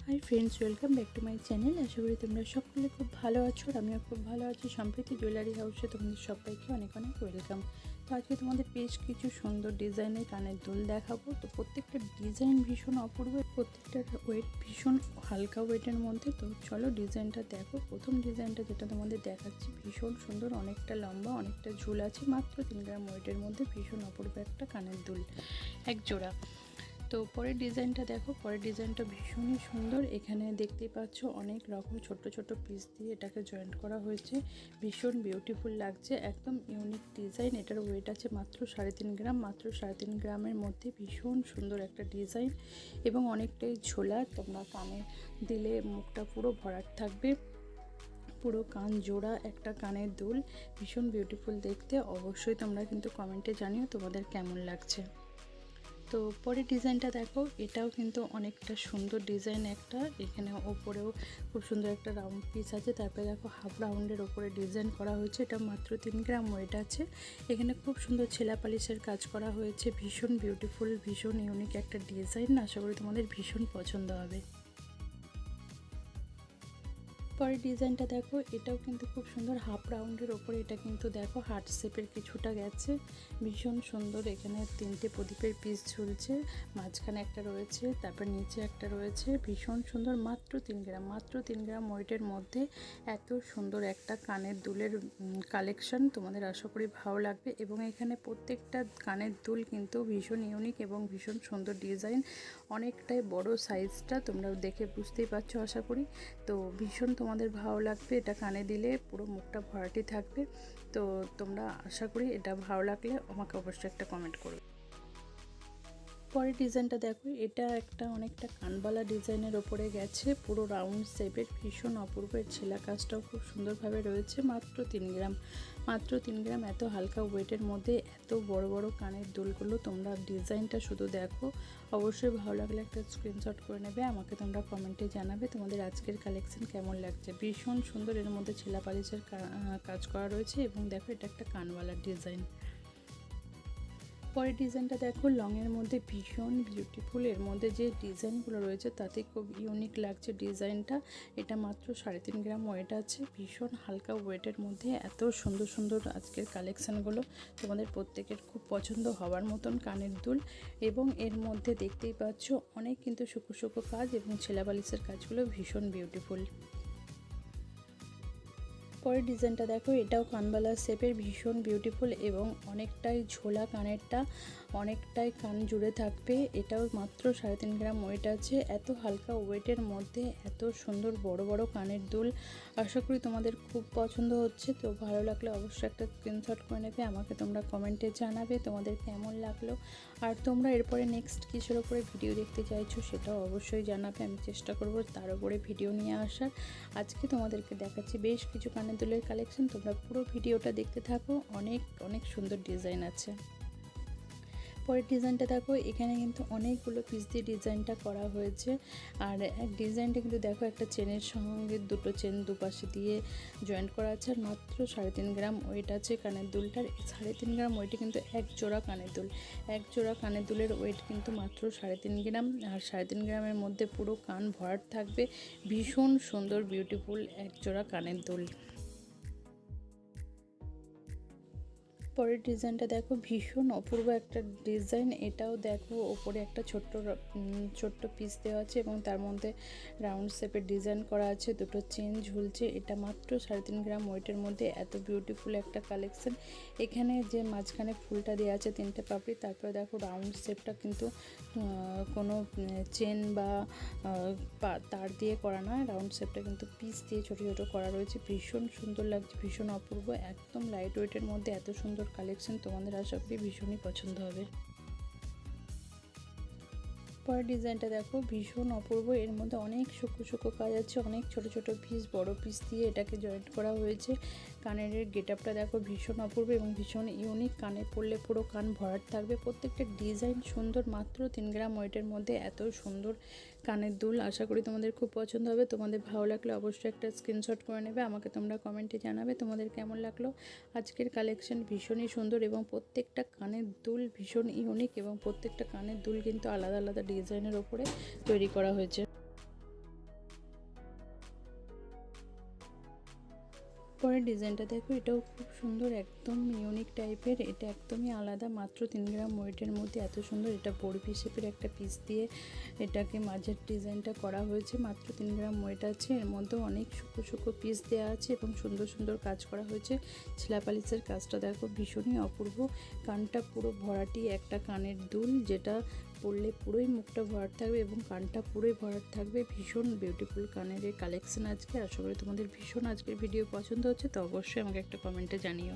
High friends, welcome back to my channel. আশা করি তোমরা সকলে খুব ভালো আছো। আমিও খুব ভালো আছি। সম্প্রীতি জুয়েলারি হাউসে তোমাদের সবাইকে অনেক অনেক ওয়েলকাম। তো আজকে তোমাদের বেশ কিছু সুন্দর ডিজাইনের কানের দুল দেখাবো। তো প্রত্যেকটা ডিজাইন ভীষণ অপূর্ব, প্রত্যেকটার ওয়েট ভীষণ হালকা ওয়েটের মধ্যে। তো চলো ডিজাইনটা দেখো। প্রথম ডিজাইনটা যেটা তোমাদের দেখাচ্ছি ভীষণ সুন্দর, অনেকটা লম্বা, অনেকটা ঝুল আছে, মাত্র 3 গ্রাম ওয়েটের মধ্যে ভীষণ অপূর্ব একটা কানের দুল, এক জোড়া। তো পরের ডিজাইনটা দেখো, পরের ডিজাইনটা ভীষণই সুন্দর। এখানে দেখতেই পাচ্ছ অনেক রকম ছোট ছোট পিস দিয়ে এটাকে জয়েন্ট করা হয়েছে, ভীষণ বিউটিফুল লাগছে, একদম ইউনিক ডিজাইন। এটার ওয়েট আছে মাত্র 3.5 গ্রাম, মাত্র 3.5 গ্রামের মধ্যে ভীষণ সুন্দর একটা ডিজাইন এবং অনেকটাই ঝোলা। তোমরা কানে দিলে মুখটা পুরো ভরাট থাকবে, পুরো কান জোড়া একটা কানের দুল, ভীষণ বিউটিফুল দেখতে। অবশ্যই তোমরা কিন্তু কমেন্টে জানিও তোমাদের কেমন লাগছে। তো পরের ডিজাইনটা দেখো, এটাও কিন্তু অনেকটা সুন্দর ডিজাইন একটা। এখানে ওপরেও খুব সুন্দর একটা রাউন্ড পিস আছে, তারপরে দেখো হাফ রাউন্ডের ওপরে ডিজাইন করা হয়েছে। এটা মাত্র 3 গ্রাম ওয়েট আছে। এখানে খুব সুন্দর ছেলা পালিশের কাজ করা হয়েছে, ভীষণ বিউটিফুল, ভীষণ ইউনিক একটা ডিজাইন। আশা করি তোমাদের ভীষণ পছন্দ হবে। পরের ডিজাইনটা দেখো, এটাও কিন্তু খুব সুন্দর, হাফ রাউন্ডের ওপরে এটা কিন্তু দেখো হার্ট শেপের কিছুটা গেছে, ভীষণ সুন্দর। এখানে 3টে প্রদীপের পিস ঝুলছে, মাঝখানে একটা রয়েছে, তারপর নিচে একটা রয়েছে, ভীষণ সুন্দর। মাত্র 3 গ্রাম, মাত্র 3 গ্রাম ওয়েটের মধ্যে এত সুন্দর একটা কানের দুলের কালেকশন তোমাদের আশা করি ভালো লাগবে। এবং এখানে প্রত্যেকটা কানের দুল কিন্তু ভীষণ ইউনিক এবং ভীষণ সুন্দর ডিজাইন, অনেকটাই বড় সাইজটা, তোমরা দেখে বুঝতেই পারছো আশা করি। তো ভীষণ তোমাদের ভালো লাগবে, এটা কানে দিলে পুরো মুখটা ভরাটি থাকবে। তো তোমরা আশা করি এটা ভালো লাগলে আমাকে অবশ্যই একটা কমেন্ট করবে। পরের ডিজাইনটা দেখো, এটা একটা অনেকটা কানবালা ডিজাইনের ওপরে গেছে, পুরো রাউন্ড শেপের, ভীষণ অপূর্ব। এর ছেলা কাজটাও খুব সুন্দরভাবে রয়েছে। মাত্র 3 গ্রাম, মাত্র 3 গ্রাম, এত হালকা ওয়েটের মধ্যে এত বড় বড় কানের দুলগুলো। তোমরা ডিজাইনটা শুধু দেখো, অবশ্যই ভালো লাগলে একটা স্ক্রিনশট করে নেবে, আমাকে তোমরা কমেন্টে জানাবে তোমাদের আজকের কালেকশন কেমন লাগছে। ভীষণ সুন্দর, এর মধ্যে ছেলা পালিশের কাজ করা রয়েছে এবং দেখো এটা একটা কানওয়ালার ডিজাইন। পরের ডিজাইনটা দেখো, লংয়ের মধ্যে ভীষণ বিউটিফুল, এর মধ্যে যে ডিজাইনগুলো রয়েছে তাতে খুব ইউনিক লাগছে ডিজাইনটা। এটা মাত্র 3.5 গ্রাম ওয়েট আছে, ভীষণ হালকা ওয়েটের মধ্যে এত সুন্দর সুন্দর আজকের কালেকশানগুলো তোমাদের প্রত্যেকের খুব পছন্দ হওয়ার মতন কানের দুল। এবং এর মধ্যে দেখতেই পাচ্ছ অনেক কিন্তু শুকো শুকো কাজ এবং ছেলাবালিশের কাজগুলো ভীষণ বিউটিফুল। পরের ডিজাইনটা দেখো, এটাও কানবালা শেপের, ভীষণ বিউটিফুল এবং অনেকটাই ঝোলা কানেরটা, অনেকটাই কান জুড়ে থাকবে। এটাও মাত্র 3.5 গ্রাম ওয়েট আছে। এত হালকা ওয়েটের মধ্যে এত সুন্দর বড় বড় কানের দুল, আশা করি তোমাদের খুব পছন্দ হচ্ছে। তো ভালো লাগলে অবশ্যই একটা স্ক্রিনশট করে নেবে, আমাকে তোমরা কমেন্টে জানাবে তোমাদের কেমন লাগলো। আর তোমরা এরপরে নেক্সট কিসের ওপরে ভিডিও দেখতে চাইছো সেটাও অবশ্যই জানাবে, আমি চেষ্টা করব তার উপরে ভিডিও নিয়ে আসার। আজকে তোমাদেরকে দেখাচ্ছি বেশ কিছু কানের দুলের কালেকশন, তোমরা পুরো ভিডিওটা দেখতে থাকো, অনেক অনেক সুন্দর ডিজাইন আছে। পরের ডিজাইনটা দেখো, এখানে কিন্তু অনেকগুলো পিস দিয়ে ডিজাইনটা করা হয়েছে। আর এক ডিজাইনটা কিন্তু দেখো একটা চেনের সঙ্গে দুটো চেন দুপাশে দিয়ে জয়েন্ট করা আছে। আর মাত্র 3.5 গ্রাম ওয়েট আছে কানের দুলটার। 3.5 গ্রাম ওয়েটে কিন্তু এক জোড়া কানের দুল, এক জোড়া কানের দুলের ওয়েট কিন্তু মাত্র 3.5 গ্রাম। আর 3.5 গ্রামের মধ্যে পুরো কান ভরাট থাকবে, ভীষণ সুন্দর বিউটিফুল এক জোড়া কানের দুল। পরের ডিজাইনটা দেখো, ভীষণ অপূর্ব একটা ডিজাইন। এটাও দেখো ওপরে একটা ছোট্ট পিস দেওয়া আছে এবং তার মধ্যে রাউন্ড শেপের ডিজাইন করা আছে, দুটো চেন ঝুলছে। এটা মাত্র 3.5 গ্রাম ওয়েটের মধ্যে এত বিউটিফুল একটা কালেকশন। এখানে যে মাঝখানে ফুলটা দেওয়া আছে 3টে পাপড়ি, তারপরে দেখো রাউন্ড শেপটা কিন্তু কোনো চেন বা তার দিয়ে করা নয়, রাউন্ড শেপটা কিন্তু পিস দিয়ে ছোটো ছোটো করা রয়েছে, ভীষণ সুন্দর লাগছে, ভীষণ অপূর্ব, একদম লাইট ওয়েটের মধ্যে এত সুন্দর কালেকশন তোমাদের আশা করি ভীষণই পছন্দ হবে। পরের ডিজাইনটা দেখো, ভীষণ অপূর্ব, এর মধ্যে অনেক শুকো শুকো কাজ আছে, অনেক ছোট ছোট পিস বড় পিস দিয়ে এটাকে জয়েন্ট করা হয়েছে। কানের গেটআপটা দেখো ভীষণ অপূর্ব এবং ভীষণ ইউনিক, কানে পরলে পুরো কান ভরাট থাকবে, প্রত্যেকটা ডিজাইন সুন্দর। মাত্র 3 গ্রাম ওয়েটের মধ্যে এত সুন্দর কানের দুল, আশা করি তোমাদের খুব পছন্দ হবে। তোমাদের ভালো লাগলে অবশ্যই একটা স্ক্রিনশট করে নেবে, আমাকে তোমরা কমেন্টে জানাবে তোমাদের কেমন লাগলো। আজকের কালেকশন ভীষণই সুন্দর এবং প্রত্যেকটা কানের দুল ভীষণ ইউনিক এবং প্রত্যেকটা কানের দুল কিন্তু আলাদা আলাদা ডিজাইনের ওপরে তৈরি করা হয়েছে। পরের ডিজাইনটা দেখো, এটাও খুব সুন্দর, একদম ইউনিক টাইপের। এটা একদমই আলাদা, মাত্র 3 গ্রাম ওয়েটের মধ্যে এত সুন্দর। এটা বড়ি শেপের একটা পিস দিয়ে এটাকে মাঝের ডিজাইনটা করা হয়েছে। মাত্র 3 গ্রাম ওয়েট আছে। এর মধ্যে অনেক শুকো শুকো পিস দেওয়া আছে এবং সুন্দর সুন্দর কাজ করা হয়েছে। ছেলাপালিশের কাজটা দেখো, ভীষণই অপূর্ব। কানটা পুরো ভরাটি একটা কানের দুল, যেটা পরলে পুরোই মুখটা ভরাট থাকবে এবং কানটা পুরোই ভরাট থাকবে। ভীষণ বিউটিফুল কানের এই কালেকশন আজকে। আশা করি তোমাদের ভীষণ আজকের ভিডিও পছন্দ হচ্ছে, তো অবশ্যই আমাকে একটা কমেন্টে জানিও।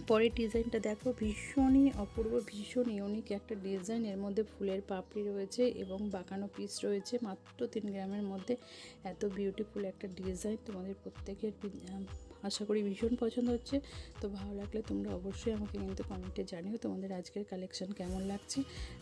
পরের ডিজাইনটা দেখো, ভীষণই অপূর্ব, ভীষণ ইউনিক একটা ডিজাইন। এর মধ্যে ফুলের পাপড়ি রয়েছে এবং বাঁকানো পিস রয়েছে। মাত্র 3 গ্রামের মধ্যে এত বিউটিফুল একটা ডিজাইন। তোমাদের প্রত্যেকের আশা করি ভীষণ পছন্দ হচ্ছে। তো ভালো লাগলে তোমরা অবশ্যই আমাকে কিন্তু কমেন্টে জানিও তোমাদের আজকের কালেকশন কেমন লাগছে।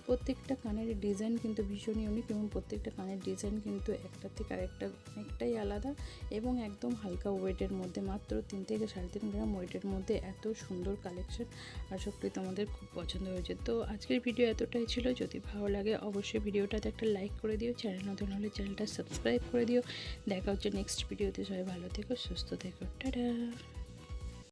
প্রত্যেকটা কানের ডিজাইন কিন্তু ভীষণ ইউনিক এবং প্রত্যেকটা কানের ডিজাইন কিন্তু একটা থেকে আরেকটা অনেকটাই আলাদা এবং একদম হালকা ওয়েটের মধ্যে। মাত্র 3 থেকে 3.5 গ্রাম ওয়েটের মধ্যে এত সুন্দর কালেকশন। আশা করি তোমাদের খুব পছন্দ হয়েছে। তো আজকের ভিডিও এতটাই ছিল। যদি ভালো লাগে অবশ্যই ভিডিওটাতে একটা লাইক করে দিও। চ্যানেল নতুন হলে চ্যানেলটা সাবস্ক্রাইব করে দিও। দেখা হচ্ছে নেক্সট ভিডিওতে। সবাই ভালো থেকো, সুস্থ থেকো, টাটা।